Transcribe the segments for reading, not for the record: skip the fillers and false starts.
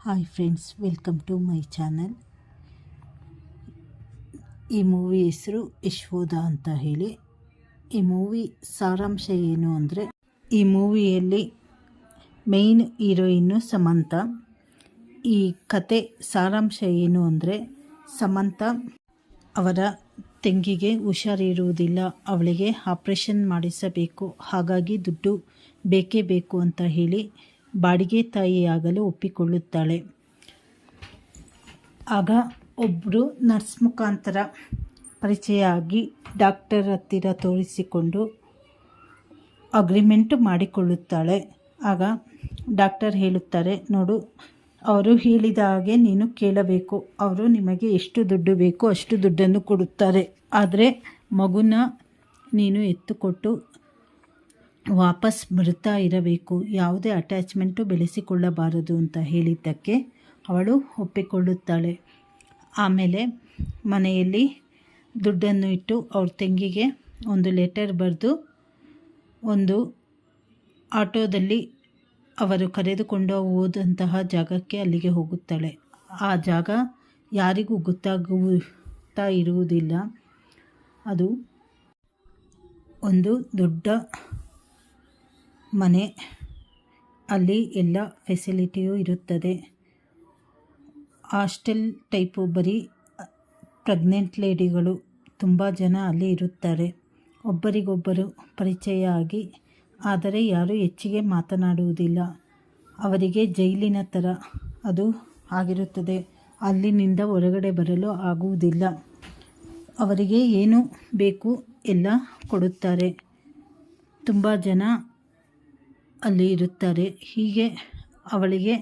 Hi friends, welcome to my channel. ಈ movie ಹೆಸರು ಯಶೋಧ ಅಂತ ಹೇಳಿ. ಈ ಮೂವಿ ಸಾರಾಂಶ ಏನು ಅಂದರೆ, ಈ ಮೂವಿಯಲ್ಲಿ ಮೇಯ್ನ್ ಹೀರೋಯಿನ್ನು ಸಮಂತ. ಈ ಕತೆ ಸಾರಾಂಶ ಏನು ಅಂದರೆ, ಸಮಂತ ಅವರ ತಂಗಿಗೆ ಹುಷಾರಿರುವುದಿಲ್ಲ, ಅವಳಿಗೆ ಆಪ್ರೇಷನ್ ಮಾಡಿಸಬೇಕು, ಹಾಗಾಗಿ ದುಡ್ಡು ಬೇಕೇ ಬೇಕು ಅಂತ ಹೇಳಿ ಬಾಡಿಗೆ ತಾಯಿಯಾಗಲು ಒಪ್ಪಿಕೊಳ್ಳುತ್ತಾಳೆ. ಆಗ ಒಬ್ಬರು ನರ್ಸ್ ಮುಖಾಂತರ ಪರಿಚಯ ಆಗಿ ಡಾಕ್ಟರ್ ಹತ್ತಿರ ತೋರಿಸಿಕೊಂಡು ಅಗ್ರಿಮೆಂಟ್ ಮಾಡಿಕೊಳ್ಳುತ್ತಾಳೆ. ಆಗ ಡಾಕ್ಟರ್ ಹೇಳುತ್ತಾರೆ, ನೋಡು, ಅವರು ಹೇಳಿದ ಹಾಗೆ ನೀನು ಕೇಳಬೇಕು, ಅವರು ನಿಮಗೆ ಎಷ್ಟು ದುಡ್ಡು ಬೇಕೋ ಅಷ್ಟು ದುಡ್ಡನ್ನು ಕೊಡುತ್ತಾರೆ, ಆದರೆ ಮಗುನ ನೀನು ಎತ್ತುಕೊಟ್ಟು ವಾಪಸ್ ಬರ್ತಾ ಇರಬೇಕು, ಯಾವುದೇ ಅಟ್ಯಾಚ್ಮೆಂಟು ಬೆಳೆಸಿಕೊಳ್ಳಬಾರದು ಅಂತ ಹೇಳಿದ್ದಕ್ಕೆ ಅವಳು ಒಪ್ಪಿಕೊಳ್ಳುತ್ತಾಳೆ. ಆಮೇಲೆ ಮನೆಯಲ್ಲಿ ದುಡ್ಡನ್ನು ಇಟ್ಟು ಅವ್ರ ತಂಗಿಗೆ ಒಂದು ಲೆಟರ್ ಬರೆದು ಒಂದು ಆಟೋದಲ್ಲಿ ಅವರು ಕರೆದುಕೊಂಡು ಹೋದಂತಹ ಜಾಗಕ್ಕೆ ಅಲ್ಲಿಗೆ ಹೋಗುತ್ತಾಳೆ. ಆ ಜಾಗ ಯಾರಿಗೂ ಗೊತ್ತಾಗುತ್ತಾ ಇರುವುದಿಲ್ಲ. ಅದು ಒಂದು ದೊಡ್ಡ ಮನೆ, ಅಲ್ಲಿ ಎಲ್ಲ ಫೆಸಿಲಿಟಿಯೂ ಇರುತ್ತದೆ. ಹಾಸ್ಟೆಲ್ ಟೈಪು, ಬರೀ ಪ್ರೆಗ್ನೆಂಟ್ ಲೇಡಿಗಳು ತುಂಬ ಜನ ಅಲ್ಲಿ ಇರುತ್ತಾರೆ. ಒಬ್ಬರಿಗೊಬ್ಬರು ಪರಿಚಯ ಆಗಿ, ಆದರೆ ಯಾರೂ ಹೆಚ್ಚಿಗೆ ಮಾತನಾಡುವುದಿಲ್ಲ. ಅವರಿಗೆ ಜೈಲಿನ ಥರ ಅದು ಆಗಿರುತ್ತದೆ. ಅಲ್ಲಿನಿಂದ ಹೊರಗಡೆ ಬರಲು ಆಗುವುದಿಲ್ಲ. ಅವರಿಗೆ ಏನು ಬೇಕು ಎಲ್ಲ ಕೊಡುತ್ತಾರೆ. ತುಂಬ ಜನ ಅಲ್ಲಿ ಇರುತ್ತಾರೆ. ಹೀಗೆ ಅವಳಿಗೆ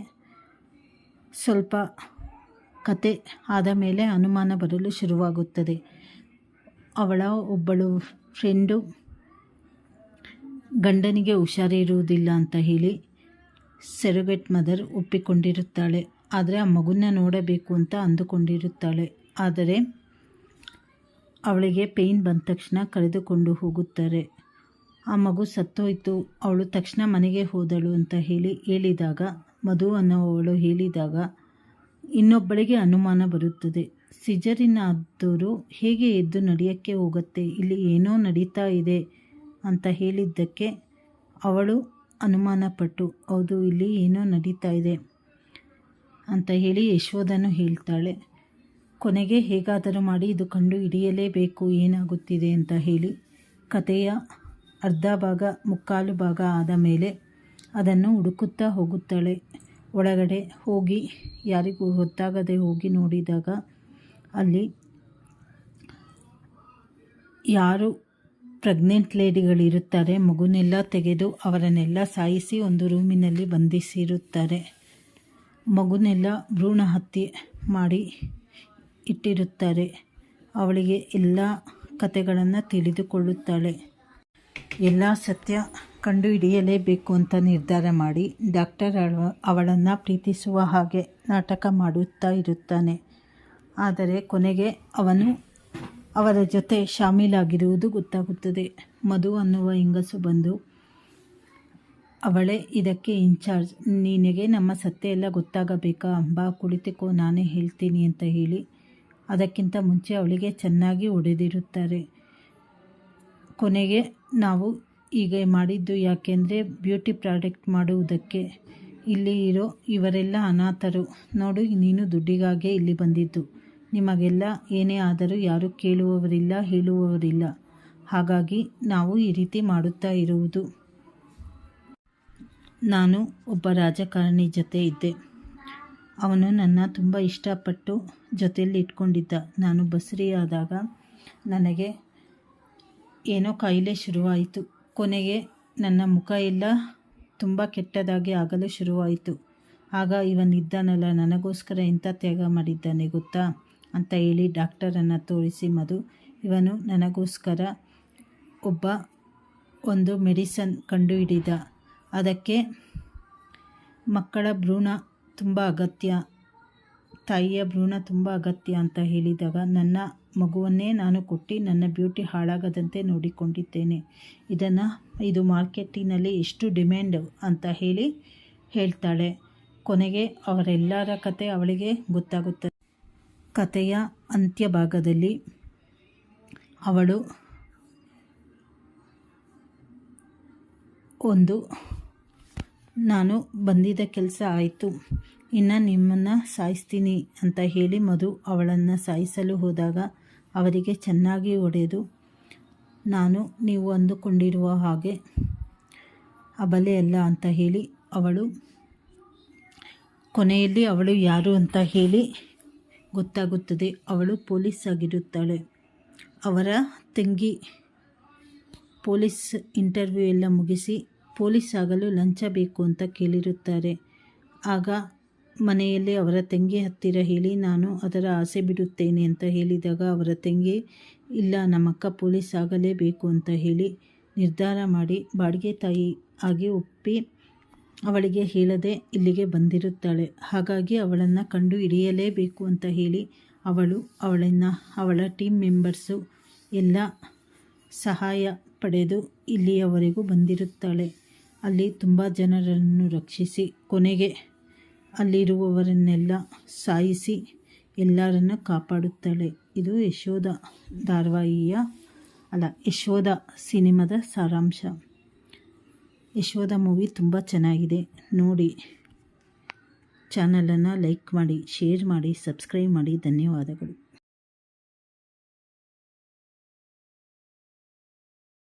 ಸ್ವಲ್ಪ ಕತೆ ಆದ ಮೇಲೆ ಅನುಮಾನ ಬರಲು ಶುರುವಾಗುತ್ತದೆ. ಅವಳ ಒಬ್ಬಳು ಫ್ರೆಂಡು ಗಂಡನಿಗೆ ಹುಷಾರಿರುವುದಿಲ್ಲ ಅಂತ ಹೇಳಿ ಸೆರೊಗೇಟ್ ಮದರ್ ಒಪ್ಪಿಕೊಂಡಿರುತ್ತಾಳೆ. ಆದರೆ ಆ ಮಗುನ ನೋಡಬೇಕು ಅಂತ ಅಂದುಕೊಂಡಿರುತ್ತಾಳೆ. ಆದರೆ ಅವಳಿಗೆ ಪೇಯ್ನ್ ಬಂದ ತಕ್ಷಣ ಕರೆದುಕೊಂಡು ಹೋಗುತ್ತಾರೆ. ಆ ಮಗು ಸತ್ತೋಯ್ತು, ಅವಳು ತಕ್ಷಣ ಮನೆಗೆ ಹೋದಳು ಅಂತ ಹೇಳಿದಾಗ, ಮಧು ಅನ್ನೋವಳು ಹೇಳಿದಾಗ ಇನ್ನೊಬ್ಬಳಿಗೆ ಅನುಮಾನ ಬರುತ್ತದೆ. ಸಿಜರಿನ್ ಆದವರು ಹೇಗೆ ಎದ್ದು ನಡೆಯೋಕ್ಕೆ ಹೋಗುತ್ತೆ, ಇಲ್ಲಿ ಏನೋ ನಡೀತಾ ಇದೆ ಅಂತ ಹೇಳಿದ್ದಕ್ಕೆ ಅವಳು ಅನುಮಾನಪಟ್ಟು, ಹೌದು ಇಲ್ಲಿ ಏನೋ ನಡೀತಾ ಇದೆ ಅಂತ ಹೇಳಿ ಯಶೋಧನು ಹೇಳ್ತಾಳೆ. ಕೊನೆಗೆ ಹೇಗಾದರೂ ಮಾಡಿ ಇದು ಕಂಡು ಹಿಡಿಯಲೇಬೇಕು ಏನಾಗುತ್ತಿದೆ ಅಂತ ಹೇಳಿ ಕಥೆಯ ಅರ್ಧ ಭಾಗ ಮುಕ್ಕಾಲು ಭಾಗ ಆದ ಮೇಲೆ ಅದನ್ನು ಹುಡುಕುತ್ತಾ ಹೋಗುತ್ತಾಳೆ. ಒಳಗಡೆ ಹೋಗಿ ಯಾರಿಗೂ ಗೊತ್ತಾಗದೆ ಹೋಗಿ ನೋಡಿದಾಗ ಅಲ್ಲಿ ಯಾರು ಪ್ರೆಗ್ನೆಂಟ್ ಲೇಡಿಗಳಿರುತ್ತಾರೆ, ಮಗುನೆಲ್ಲ ತೆಗೆದು ಅವರನ್ನೆಲ್ಲ ಸಾಯಿಸಿ ಒಂದು ರೂಮಿನಲ್ಲಿ ಬಂಧಿಸಿರುತ್ತಾರೆ. ಮಗುನೆಲ್ಲ ಭ್ರೂಣ ಹತ್ಯೆ ಮಾಡಿ ಇಟ್ಟಿರುತ್ತಾರೆ. ಅವಳಿಗೆ ಎಲ್ಲ ಕತೆಗಳನ್ನು ತಿಳಿದುಕೊಳ್ಳುತ್ತಾಳೆ. ಎಲ್ಲ ಸತ್ಯ ಕಂಡು ಹಿಡಿಯಲೇಬೇಕು ಅಂತ ನಿರ್ಧಾರ ಮಾಡಿ ಡಾಕ್ಟರ್ ಅವಳನ್ನು ಪ್ರೀತಿಸುವ ಹಾಗೆ ನಾಟಕ ಮಾಡುತ್ತಾ ಇರುತ್ತಾನೆ. ಆದರೆ ಕೊನೆಗೆ ಅವನು ಅವರ ಜೊತೆ ಶಾಮೀಲಾಗಿರುವುದು ಗೊತ್ತಾಗುತ್ತದೆ. ಮಧು ಅನ್ನುವ ಹೆಂಗಸು ಬಂದು, ಅವಳೇ ಇದಕ್ಕೆ ಇನ್ಚಾರ್ಜ್, ನಿನಗೆ ನಮ್ಮ ಸತ್ಯ ಎಲ್ಲ ಗೊತ್ತಾಗಬೇಕಾ, ಬಾ ಕುಳಿತುಕೋ ನಾನೇ ಹೇಳ್ತೀನಿ ಅಂತ ಹೇಳಿ ಅದಕ್ಕಿಂತ ಮುಂಚೆ ಅವಳಿಗೆ ಚೆನ್ನಾಗಿ ಹೊಡೆದಿರುತ್ತಾರೆ. ಕೊನೆಗೆ ನಾವು ಹೀಗೆ ಮಾಡಿದ್ದು ಯಾಕೆಂದರೆ ಬ್ಯೂಟಿ ಪ್ರಾಡಕ್ಟ್ ಮಾಡುವುದಕ್ಕೆ. ಇಲ್ಲಿ ಇರೋ ಇವರೆಲ್ಲ ಅನಾಥರು, ನೋಡು ನೀನು ದುಡ್ಡಿಗಾಗೆ ಇಲ್ಲಿ ಬಂದಿದ್ದು, ನಿಮಗೆಲ್ಲ ಏನೇ ಆದರೂ ಯಾರೂ ಕೇಳುವವರಿಲ್ಲ ಹೇಳುವವರಿಲ್ಲ, ಹಾಗಾಗಿ ನಾವು ಈ ರೀತಿ ಮಾಡುತ್ತಾ ಇರುವುದು. ನಾನು ಒಬ್ಬ ರಾಜಕಾರಣಿ ಜೊತೆ ಇದ್ದೆ. ಅವನು ನನ್ನ ತುಂಬ ಇಷ್ಟಪಟ್ಟು ಜೊತೆಯಲ್ಲಿ ಇಟ್ಕೊಂಡಿದ್ದ. ನಾನು ಬಸುರಿಯಾದಾಗ ನನಗೆ ಏನೋ ಕಾಯಿಲೆ ಶುರುವಾಯಿತು. ಕೊನೆಗೆ ನನ್ನ ಮುಖ ಎಲ್ಲ ತುಂಬ ಕೆಟ್ಟದಾಗಿ ಆಗಲು ಶುರುವಾಯಿತು. ಆಗ ಇವನಿದ್ದಾನಲ್ಲ, ನನಗೋಸ್ಕರ ಎಂಥ ತ್ಯಾಗ ಮಾಡಿದ್ದಾನೆ ಗೊತ್ತಾ ಅಂತ ಹೇಳಿ ಡಾಕ್ಟರನ್ನು ತೋರಿಸಿ, ಮಧು ಇವನು ನನಗೋಸ್ಕರ ಒಂದು ಮೆಡಿಸನ್ ಕಂಡುಹಿಡಿದ, ಅದಕ್ಕೆ ಮಕ್ಕಳ ಭ್ರೂಣ ತುಂಬ ಅಗತ್ಯ, ತಾಯಿಯ ಭ್ರೂಣ ತುಂಬ ಅಗತ್ಯ ಅಂತ ಹೇಳಿದಾಗ ನನ್ನ ಮಗುವನ್ನೇ ನಾನು ಕೊಟ್ಟು ನನ್ನ ಬ್ಯೂಟಿ ಹಾಳಾಗದಂತೆ ನೋಡಿಕೊಂಡಿದ್ದೇನೆ. ಇದು ಮಾರ್ಕೆಟಿನಲ್ಲಿ ಎಷ್ಟು ಡಿಮ್ಯಾಂಡ್ ಅಂತ ಹೇಳ್ತಾಳೆ. ಕೊನೆಗೆ ಅವರೆಲ್ಲರ ಕತೆ ಅವಳಿಗೆ ಗೊತ್ತಾಗುತ್ತದೆ. ಕಥೆಯ ಅಂತ್ಯಭಾಗದಲ್ಲಿ ಅವಳು ನಾನು ಬಂದಿದ್ದ ಕೆಲಸ ಆಯಿತು, ಇನ್ನು ನಿಮ್ಮನ್ನು ಸಾಯಿಸ್ತೀನಿ ಅಂತ ಹೇಳಿ ಮಧು ಅವಳನ್ನು ಸಾಯಿಸಲು ಹೋದಾಗ ಅವರಿಗೆ ಚೆನ್ನಾಗಿ ಹೊಡೆದು, ನೀವು ಅಂದುಕೊಂಡಿರುವ ಹಾಗೆ ಅಬಲೆ ಅಲ್ಲ ಅಂತ ಹೇಳಿ ಅವಳು ಕೊನೆಯಲ್ಲಿ ಅವಳು ಯಾರು ಅಂತ ಹೇಳಿ ಗೊತ್ತಾಗುತ್ತದೆ. ಅವಳು ಪೊಲೀಸ್ ಆಗಿರುತ್ತಾಳೆ. ಅವರ ತಂಗಿ ಪೊಲೀಸ್ ಇಂಟರ್ವ್ಯೂ ಎಲ್ಲ ಮುಗಿಸಿ ಪೊಲೀಸ್ ಆಗಲು ಲಂಚ ಬೇಕು ಅಂತ ಕೇಳಿರುತ್ತಾರೆ. ಆಗ ಮನೆಯಲ್ಲಿ ಅವರ ತಂಗಿ ಹತ್ತಿರ ಹೇಳಿ ನಾನು ಅದರ ಆಸೆ ಬಿಡುತ್ತೇನೆ ಅಂತ ಹೇಳಿದಾಗ ಅವರ ತಂಗಿ ಇಲ್ಲ, ನಮ್ಮಕ್ಕ ಪೊಲೀಸ್ ಆಗಲೇಬೇಕು ಅಂತ ಹೇಳಿ ನಿರ್ಧಾರ ಮಾಡಿ ಬಾಡಿಗೆ ತಾಯಿ ಆಗಿ ಒಪ್ಪಿ ಅವಳಿಗೆ ಹೇಳದೆ ಇಲ್ಲಿಗೆ ಬಂದಿರುತ್ತಾಳೆ. ಹಾಗಾಗಿ ಅವಳನ್ನು ಕಂಡು ಹಿಡಿಯಲೇಬೇಕು ಅಂತ ಹೇಳಿ ಅವಳ ಟೀಮ್ ಮೆಂಬರ್ಸು ಎಲ್ಲ ಸಹಾಯ ಪಡೆದು ಇಲ್ಲಿಯವರೆಗೂ ಬಂದಿರುತ್ತಾಳೆ. ಅಲ್ಲಿ ತುಂಬ ಜನರನ್ನು ರಕ್ಷಿಸಿ ಕೊನೆಗೆ ಅಲ್ಲಿರುವವರನ್ನೆಲ್ಲ ಸಾಯಿಸಿ ಎಲ್ಲರನ್ನು ಕಾಪಾಡುತ್ತಾಳೆ. ಇದು ಯಶೋಧ ಯಶೋಧ ಸಿನಿಮಾದ ಸಾರಾಂಶ. ಯಶೋಧ ಮೂವಿ ತುಂಬ ಚೆನ್ನಾಗಿದೆ, ನೋಡಿ. ಚಾನಲನ್ನು ಲೈಕ್ ಮಾಡಿ, ಶೇರ್ ಮಾಡಿ, ಸಬ್ಸ್ಕ್ರೈಬ್ ಮಾಡಿ. ಧನ್ಯವಾದಗಳು.